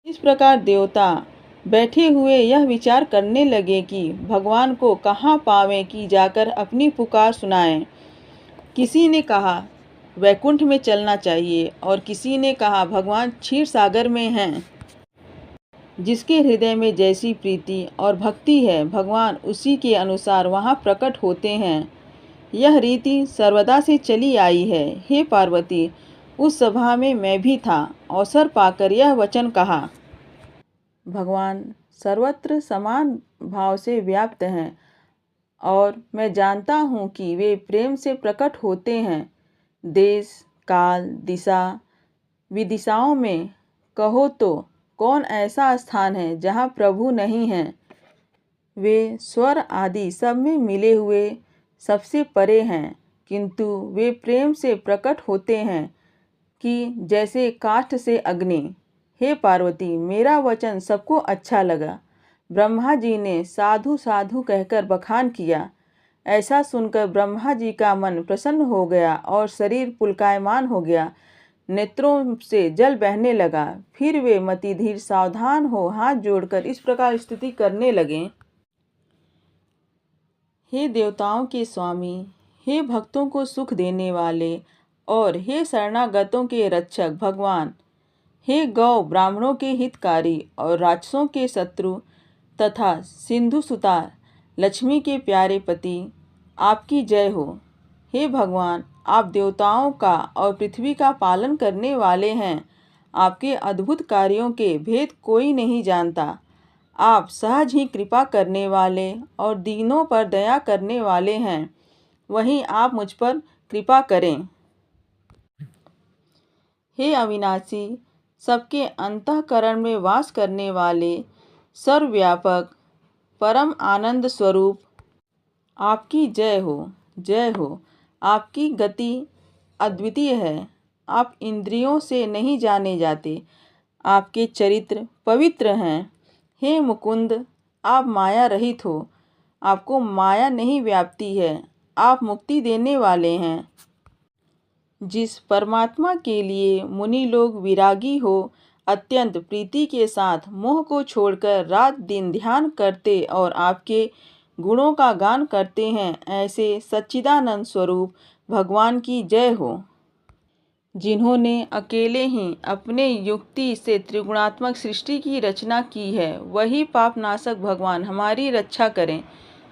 इस प्रकार देवता बैठे हुए यह विचार करने लगे कि भगवान को कहाँ पावें कि जाकर अपनी पुकार सुनाएं। किसी ने कहा वैकुंठ में चलना चाहिए और किसी ने कहा भगवान क्षीर सागर में हैं। जिसके हृदय में जैसी प्रीति और भक्ति है भगवान उसी के अनुसार वहाँ प्रकट होते हैं। यह रीति सर्वदा से चली आई है। हे पार्वती, उस सभा में मैं भी था। अवसर पाकर यह वचन कहा। भगवान सर्वत्र समान भाव से व्याप्त हैं और मैं जानता हूँ कि वे प्रेम से प्रकट होते हैं। देश काल दिशा विदिशाओं में कहो तो कौन ऐसा स्थान है जहाँ प्रभु नहीं हैं। वे स्वर आदि सब में मिले हुए सबसे परे हैं, किंतु वे प्रेम से प्रकट होते हैं कि जैसे काष्ठ से अग्नि। हे पार्वती, मेरा वचन सबको अच्छा लगा। ब्रह्मा जी ने साधु साधु कहकर बखान किया। ऐसा सुनकर ब्रह्मा जी का मन प्रसन्न हो गया और शरीर पुलकायमान हो गया। नेत्रों से जल बहने लगा। फिर वे मतिधीर सावधान हो हाथ जोड़कर इस प्रकार स्तुति करने लगे। हे देवताओं के स्वामी, हे भक्तों को सुख देने वाले और हे शरणागतों के रक्षक भगवान, हे गौ ब्राह्मणों के हितकारी और राक्षसों के शत्रु तथा सिंधु सुता लक्ष्मी के प्यारे पति, आपकी जय हो। हे भगवान, आप देवताओं का और पृथ्वी का पालन करने वाले हैं। आपके अद्भुत कार्यों के भेद कोई नहीं जानता। आप सहज ही कृपा करने वाले और दीनों पर दया करने वाले हैं। वहीं आप मुझ पर कृपा करें। हे अविनाशी, सबके अंतःकरण में वास करने वाले, सर्वव्यापक परम आनंद स्वरूप, आपकी जय हो, जय हो। आपकी गति अद्वितीय है। आप इंद्रियों से नहीं जाने जाते। आपके चरित्र पवित्र हैं। हे मुकुंद, आप माया रहित हो। आपको माया नहीं व्यापती है। आप मुक्ति देने वाले हैं। जिस परमात्मा के लिए मुनि लोग विरागी हो अत्यंत प्रीति के साथ मोह को छोड़कर रात दिन ध्यान करते और आपके गुणों का गान करते हैं, ऐसे सच्चिदानंद स्वरूप भगवान की जय हो। जिन्होंने अकेले ही अपने युक्ति से त्रिगुणात्मक सृष्टि की रचना की है, वही पापनाशक भगवान हमारी रक्षा करें।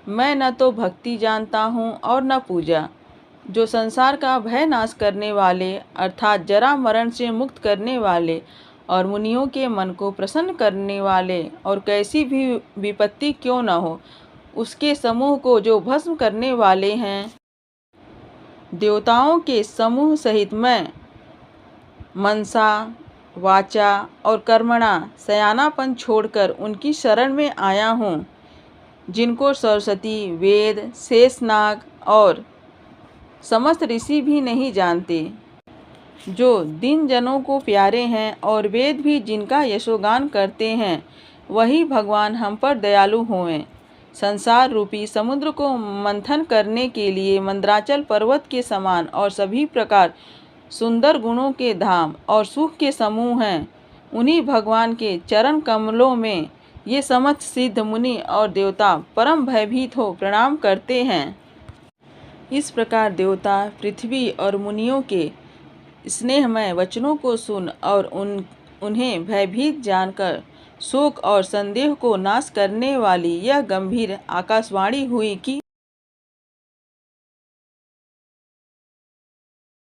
मैं न तो भक्ति जानता हूँ और न पूजा। जो संसार का भय नाश करने वाले अर्थात जरा मरण से मुक्त करने वाले और मुनियों के मन को प्रसन्न करने वाले और कैसी भी विपत्ति क्यों न हो उसके समूह को जो भस्म करने वाले हैं, देवताओं के समूह सहित मैं मनसा वाचा और कर्मणा सयानापन छोड़कर उनकी शरण में आया हूँ। जिनको सरस्वती वेद शेषनाग और समस्त ऋषि भी नहीं जानते, जो दिन जनों को प्यारे हैं और वेद भी जिनका यशोगान करते हैं, वही भगवान हम पर दयालु हों। संसार रूपी समुद्र को मंथन करने के लिए मंद्राचल पर्वत के समान और सभी प्रकार सुंदर गुणों के धाम और सुख के समूह हैं। उन्हीं भगवान के चरण कमलों में ये समस्त सिद्ध मुनि और देवता परम भयभीत हो प्रणाम करते हैं। इस प्रकार देवता पृथ्वी और मुनियों के स्नेहमय वचनों को सुन और उन्हें भयभीत जानकर शोक और संदेह को नाश करने वाली यह गंभीर आकाशवाणी हुई कि